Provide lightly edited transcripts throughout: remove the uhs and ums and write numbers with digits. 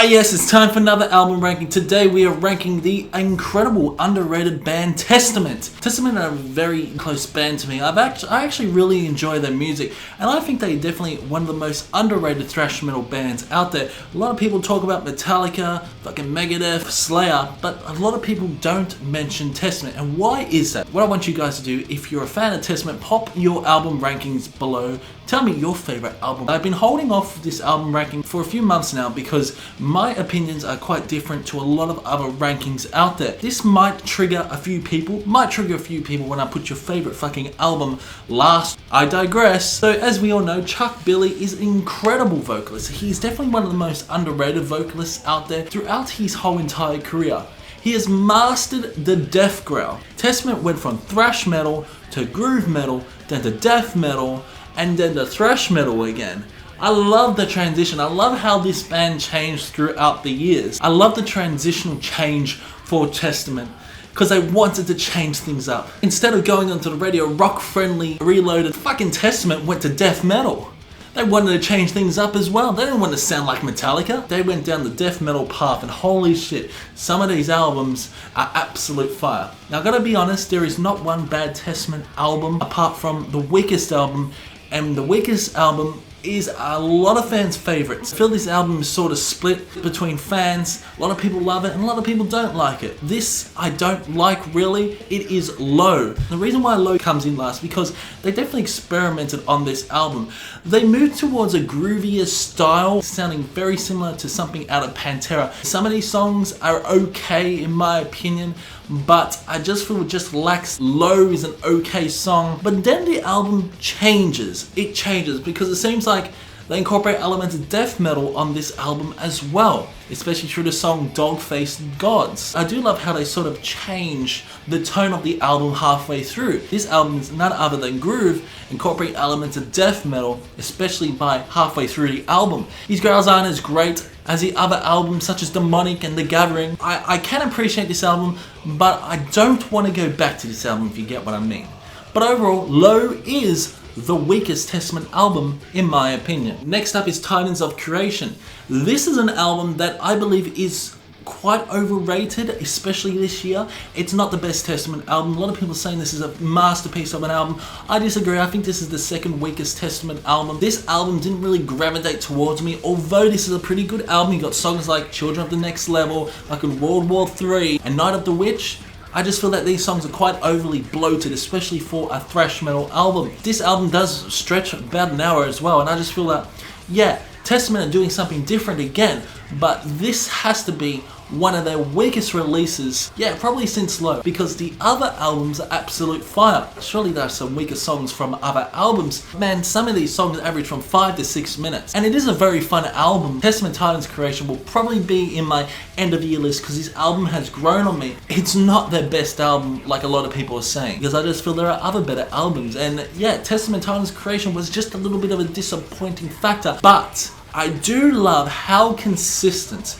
Ah yes, it's time for another album ranking. Today we are ranking the incredible underrated band Testament. Testament are a very close band to me. I actually really enjoy their music, and I think they're definitely one of the most underrated thrash metal bands out there. A lot of people talk about Metallica, fucking Megadeth, Slayer, but a lot of people don't mention Testament. And why is that? What I want you guys to do, if you're a fan of Testament, pop your album rankings below. Tell me your favorite album. I've been holding off this album ranking for a few months now because my opinions are quite different to a lot of other rankings out there. This might trigger a few people, when I put your favorite fucking album last. I digress. So as we all know, Chuck Billy is an incredible vocalist. He's definitely one of the most underrated vocalists out there throughout his whole entire career. He has mastered the death growl. Testament went from thrash metal to groove metal, then to death metal, and then the thrash metal again. I love the transition. I love how this band changed throughout the years. I love the transitional change for Testament because they wanted to change things up. Instead of going onto the radio rock friendly reloaded, fucking Testament went to death metal. They wanted to change things up as well. They didn't want to sound like Metallica. They went down the death metal path, and holy shit, some of these albums are absolute fire. Now I gotta be honest, there is not one bad Testament album apart from the weakest album, and the weakest album is a lot of fans' favourites. I feel this album is sort of split between fans. A lot of people love it and a lot of people don't like it. This I don't like really. It is Low. The reason why Low comes in last because they definitely experimented on this album. They moved towards a groovier style, sounding very similar to something out of Pantera. Some of these songs are okay in my opinion, but I just feel it just lacks. Low is an okay song, but then the album changes. It changes because it seems like they incorporate elements of death metal on this album as well, especially through the song Dog-Faced Gods. I do love how they sort of change the tone of the album halfway through. This album is none other than groove, incorporate elements of death metal, especially by halfway through the album. These growls aren't as great as the other albums such as Demonic and The Gathering. I can appreciate this album, but I don't want to go back to this album if you get what I mean. But overall, Low is the weakest Testament album in my opinion. Next up is Titans of Creation. This is an album that I believe is quite overrated, especially this year. It's not the best Testament album. A lot of people are saying this is a masterpiece of an album. I disagree. I think this is the second weakest Testament album. This album didn't really gravitate towards me, although this is a pretty good album. You got songs like Children of the Next Level, like in World War III, and Night of the Witch. I just feel that these songs are quite overly bloated, especially for a thrash metal album. This album does stretch about an hour as well, and I just feel that, yeah, Testament are doing something different again, but this has to be one of their weakest releases, yeah, probably since Low, because the other albums are absolute fire. Surely there are some weaker songs from other albums. Man, some of these songs average from 5 to 6 minutes, and it is a very fun album. Testament Titans Creation will probably be in my end of year list because this album has grown on me. It's not their best album like a lot of people are saying, because I just feel there are other better albums, and yeah, Testament Titans Creation was just a little bit of a disappointing factor, but I do love how consistent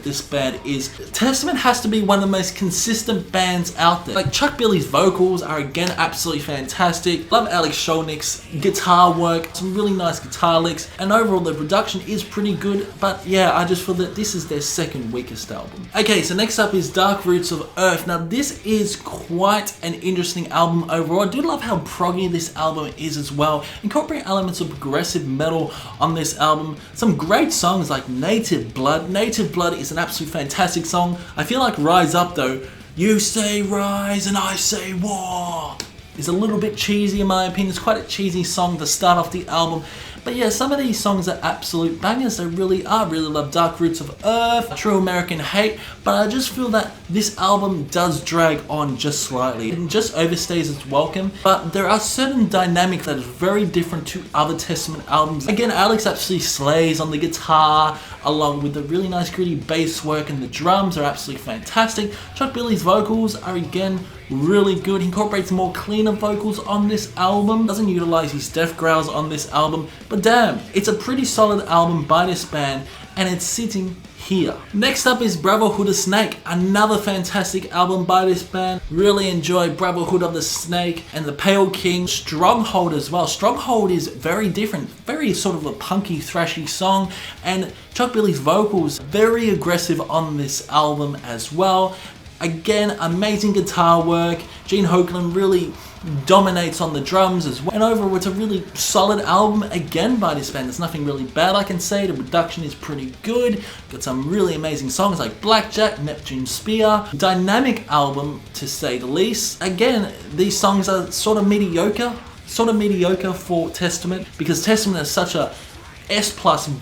this band is. Testament has to be one of the most consistent bands out there. Like Chuck Billy's vocals are again absolutely fantastic. Love Alex Skolnick's guitar work, some really nice guitar licks, and overall the production is pretty good, but yeah, I just feel that this is their second weakest album. Okay, so next up is Dark Roots of Earth. Now this is quite an interesting album overall. I do love how proggy this album is as well, incorporating elements of progressive metal on this album. Some great songs like Native Blood. Native Blood is an absolute fantastic song. I feel like Rise Up though, you say rise and I say war, is a little bit cheesy in my opinion. It's quite a cheesy song to start off the album. But yeah, some of these songs are absolute bangers, they really are. Really love Dark Roots of Earth, True American Hate, but I just feel that this album does drag on just slightly. It just overstays its welcome, but there are certain dynamics that is very different to other Testament albums. Again, Alex absolutely slays on the guitar, along with the really nice gritty bass work, and the drums are absolutely fantastic. Chuck Billy's vocals are again really good. He incorporates more cleaner vocals on this album, doesn't utilize his death growls on this album, but damn, it's a pretty solid album by this band, and it's sitting here. Next up is Brotherhood of Snake, another fantastic album by this band. Really enjoy Brotherhood of the Snake and the Pale King. Stronghold as well. Stronghold is very different, very sort of a punky, thrashy song, and Chuck Billy's vocals very aggressive on this album as well. Again, amazing guitar work. Gene Hoglan really dominates on the drums as well. And overall, it's a really solid album again by this band. There's nothing really bad I can say. The production is pretty good. Got some really amazing songs like Blackjack, Neptune Spear. Dynamic album to say the least. Again, these songs are sort of mediocre for Testament, because Testament is such a S+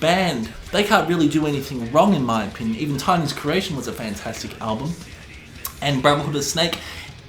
band. They can't really do anything wrong in my opinion. Even Titan's Creation was a fantastic album. And Brotherhood of Snake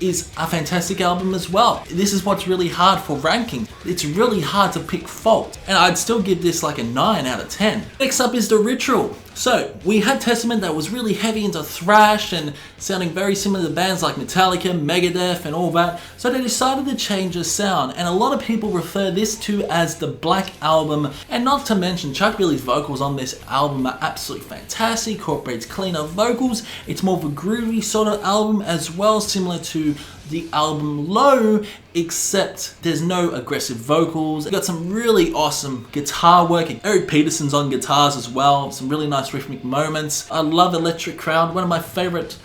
is a fantastic album as well. This is what's really hard for ranking. It's really hard to pick fault. And I'd still give this like a 9 out of 10. Next up is The Ritual. So, we had Testament that was really heavy into thrash and sounding very similar to bands like Metallica, Megadeth and all that. So they decided to change the sound, and a lot of people refer this to as the Black Album. And not to mention, Chuck Billy's vocals on this album are absolutely fantastic, incorporates cleaner vocals. It's more of a groovy sort of album as well, similar to the album Low, except there's no aggressive vocals. Got some really awesome guitar work. Eric Peterson's on guitars as well. Some really nice rhythmic moments. I love Electric Crowd, one of my favorite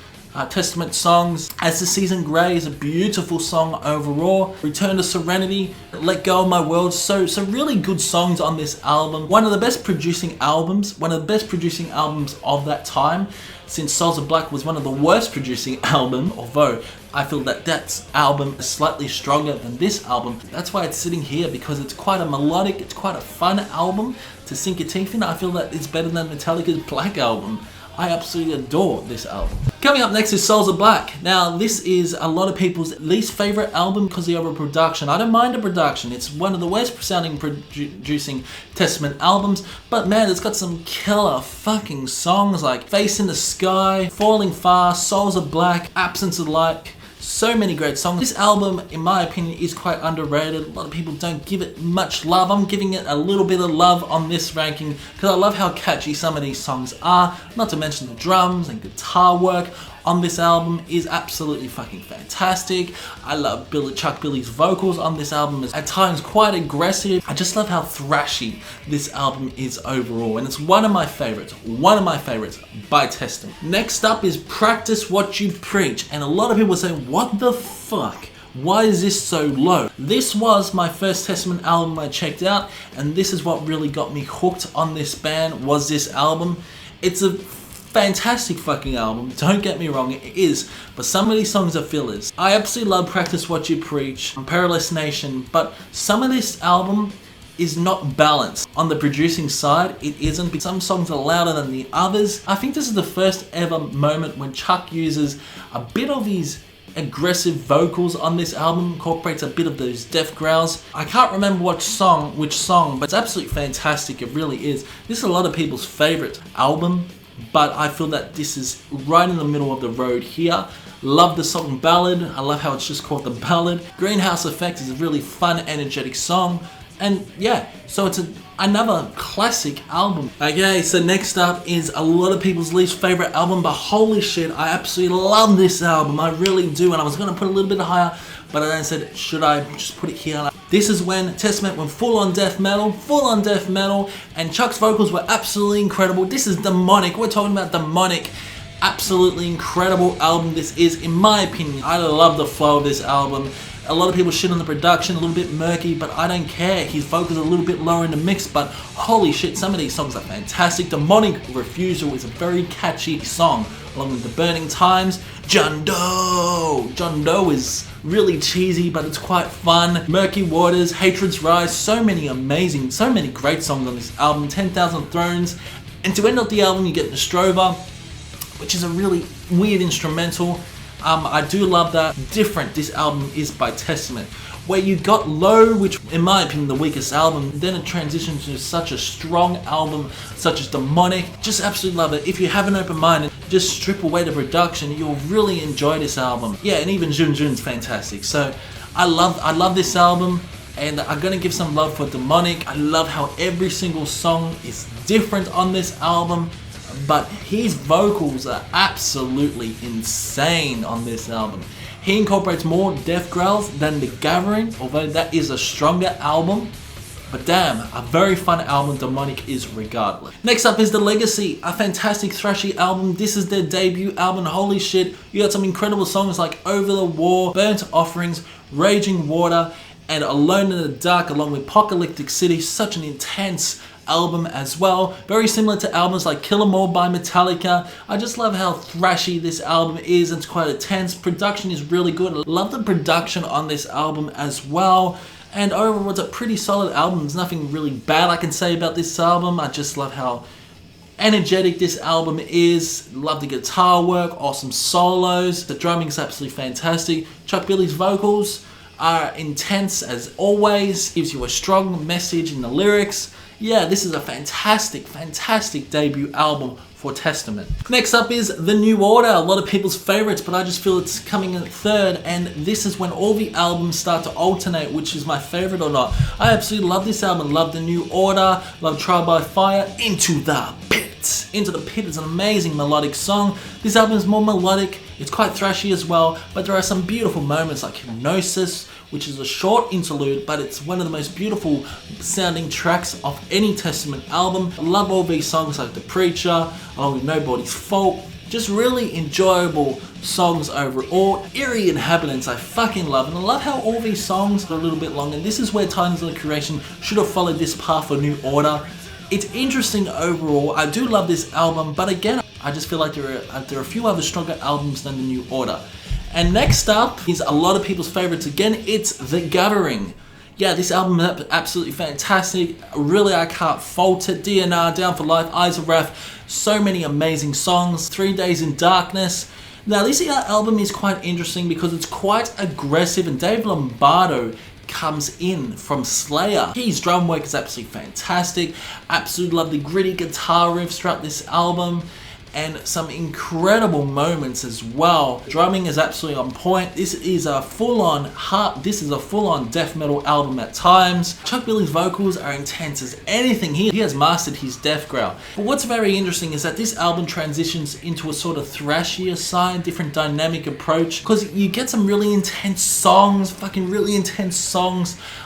Testament songs. As the Season Grey is a beautiful song overall. Return to Serenity, Let Go of My World. So really good songs on this album. One of the best producing albums of that time, since Souls of Black was one of the worst producing album, although I feel that album is slightly stronger than this album. That's why it's sitting here, because it's quite a melodic, it's quite a fun album to sink your teeth in. I feel that it's better than Metallica's Black Album. I absolutely adore this album. Coming up next is Souls of Black. Now, this is a lot of people's least favorite album because of the overproduction. I don't mind the production. It's one of the worst sounding producing Testament albums, but man, it's got some killer fucking songs like Face in the Sky, Falling Fast, Souls of Black, Absence of Light. So many great songs. This album, in my opinion, is quite underrated. A lot of people don't give it much love. I'm giving it a little bit of love on this ranking because I love how catchy some of these songs are. Not to mention the drums and guitar work on this album is absolutely fucking fantastic. I love Chuck Billy's vocals on this album. Is at times quite aggressive. I just love how thrashy this album is overall, and it's one of my favorites by Testament. Next up is Practice What You Preach, and a lot of people say, what the fuck? Why is this so low? This was my first Testament album I checked out, and this is what really got me hooked on this band, was this album. It's a fantastic fucking album, don't get me wrong, it is, but some of these songs are fillers. I absolutely love Practice What You Preach, Perilous Nation, but some of this album is not balanced. On the producing side, it isn't. Some songs are louder than the others. I think this is the first ever moment when Chuck uses a bit of his aggressive vocals on this album, incorporates a bit of those death growls. I can't remember which song, but it's absolutely fantastic, it really is. This is a lot of people's favorite album, but I feel that this is right in the middle of the road here. Love the song Ballad. I love how it's just called the Ballad. Greenhouse Effect is a really fun, energetic song. And yeah, so it's another classic album. Okay, so next up is a lot of people's least favorite album, but holy shit, I absolutely love this album. I really do, and I was going to put it a little bit higher, but I then said, should I just put it here? This is when Testament went full on death metal, and Chuck's vocals were absolutely incredible. This is demonic. We're talking about demonic. Absolutely incredible album this is, in my opinion. I love the flow of this album. A lot of people shit on the production, a little bit murky, but I don't care. His vocals are a little bit lower in the mix, but holy shit, some of these songs are fantastic. Demonic Refusal is a very catchy song, along with The Burning Times. John Doe is really cheesy, but it's quite fun. Murky Waters, Hatred's Rise, so many great songs on this album. 10,000 Thrones, and to end off the album, you get Nostrover, which is a really weird instrumental. I do love that. Different this album is by Testament, where you got Low, which in my opinion the weakest album, then it transitions to such a strong album such as Demonic. Just absolutely love it. If you have an open mind and just strip away the production, you'll really enjoy this album. Yeah, and even Jun Jun's fantastic. So I love this album. And I'm gonna give some love for Demonic. I love how every single song is different on this album, but his vocals are absolutely insane on this album. He incorporates more death growls than The Gathering, although that is a stronger album. But damn, a very fun album Demonic is regardless. Next up is The Legacy, a fantastic thrashy album. This is their debut album. Holy shit, you got some incredible songs like Over the War, Burnt Offerings, Raging Water, and Alone in the Dark, along with Apocalyptic City. Such an intense album as well. Very similar to albums like Kill 'Em All by Metallica. I just love how thrashy this album is. It's quite intense. Production is really good. I love the production on this album as well. And overall, it's a pretty solid album. There's nothing really bad I can say about this album. I just love how energetic this album is. Love the guitar work, awesome solos. The drumming is absolutely fantastic. Chuck Billy's vocals are intense as always. Gives you a strong message in the lyrics. Yeah, this is a fantastic, fantastic debut album for Testament. Next up is The New Order, a lot of people's favorites, but I just feel it's coming in third, and this is when all the albums start to alternate, which is my favorite or not. I absolutely love this album, love The New Order, love Trial by Fire, Into the Pit. Into the Pit is an amazing melodic song. This album is more melodic, it's quite thrashy as well, but there are some beautiful moments like Hypnosis, which is a short interlude, but it's one of the most beautiful sounding tracks of any Testament album. I love all these songs like The Preacher, along with Nobody's Fault. Just really enjoyable songs overall. Eerie Inhabitants I fucking love, and I love how all these songs are a little bit long, and this is where Titans of the Creation should have followed this path for New Order. It's interesting overall. I do love this album, but again, I just feel like there are a few other stronger albums than The New Order. And next up is a lot of people's favorites again, it's The Gathering. Yeah, this album is absolutely fantastic. Really, I can't fault it. DNR, Down for Life, Eyes of Wrath, so many amazing songs. 3 Days in Darkness. Now, this album is quite interesting because it's quite aggressive, and Dave Lombardo comes in from Slayer. His drum work is absolutely fantastic. Absolutely love the gritty guitar riffs throughout this album, and some incredible moments as well. Drumming is absolutely on point. This is a full-on death metal album at times. Chuck Billy's vocals are intense as anything. He has mastered his death growl. But what's very interesting is that this album transitions into a sort of thrashier side, different dynamic approach, because you get some really intense songs,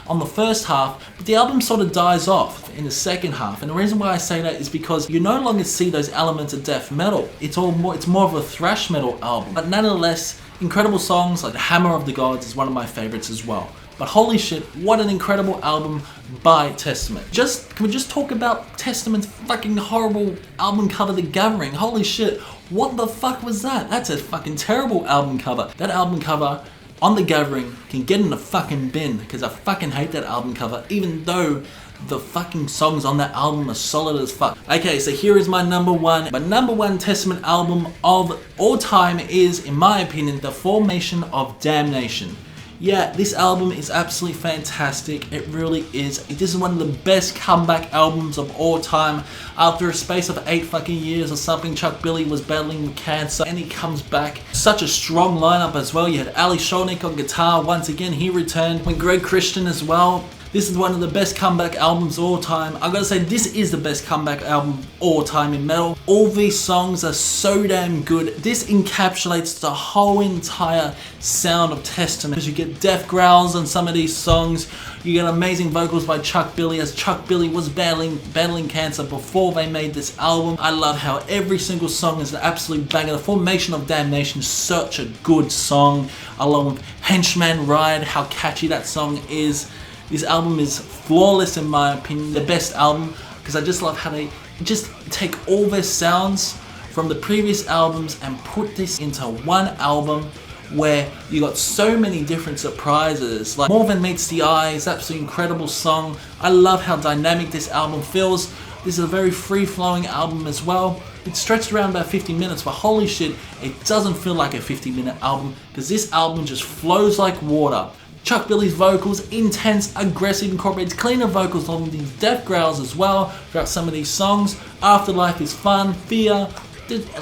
on the first half, but the album sort of dies off in the second half. And the reason why I say that is because you no longer see those elements of death metal. It's more of a thrash metal album. But nonetheless, incredible songs like Hammer of the Gods is one of my favorites as well. But holy shit, what an incredible album by Testament. Can we just talk about Testament's fucking horrible album cover, The Gathering? Holy shit, what the fuck was that? That's a fucking terrible album cover. That album cover on The Gathering can get in the fucking bin, because I fucking hate that album cover, even though the fucking songs on that album are solid as fuck. Okay, so here is my number one. My number one Testament album of all time is, in my opinion, The Formation of Damnation. Yeah, this album is absolutely fantastic. It really is. This is one of the best comeback albums of all time. After a space of 8 fucking years or something, Chuck Billy was battling with cancer and he comes back. Such a strong lineup as well. You had Ali Sholnick on guitar. Once again, he returned. With Greg Christian as well. This is one of the best comeback albums of all time. I've got to say, this is the best comeback album of all time in metal. All these songs are so damn good. This encapsulates the whole entire sound of Testament. Because you get death growls on some of these songs. You get amazing vocals by Chuck Billy, as Chuck Billy was battling cancer before they made this album. I love how every single song is an absolute banger. The Formation of Damnation is such a good song. Along with Henchman Ride, how catchy that song is. This album is flawless in my opinion, the best album, because I just love how they just take all their sounds from the previous albums and put this into one album where you got so many different surprises. Like More Than Meets the Eye is an absolutely incredible song. I love how dynamic this album feels. This is a very free-flowing album as well. It's stretched around about 50 minutes, but holy shit, it doesn't feel like a 50-minute album, because this album just flows like water. Chuck Billy's vocals, intense, aggressive, incorporates cleaner vocals along with these death growls as well throughout some of these songs. Afterlife is fun, Fear,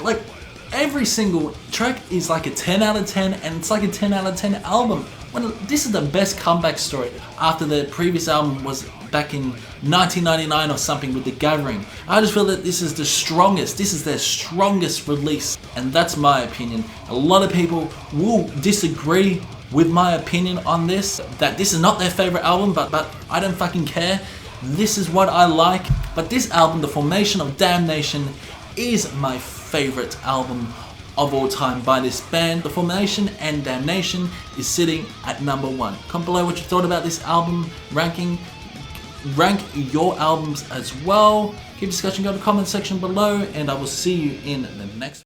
like every single track is like a 10 out of 10, and it's like a 10 out of 10 album. This is the best comeback story after their previous album was back in 1999 or something with The Gathering. I just feel that this is the strongest. This is their strongest release, and that's my opinion. A lot of people will disagree with my opinion on this, that this is not their favorite album, but I don't fucking care. This is what I like. But this album, The Formation of Damnation, is my favorite album of all time by this band. The Formation and Damnation is sitting at number 1. Comment below what you thought about this album ranking. Rank your albums as well. Keep discussion, go to the comment section below, and I will see you in the next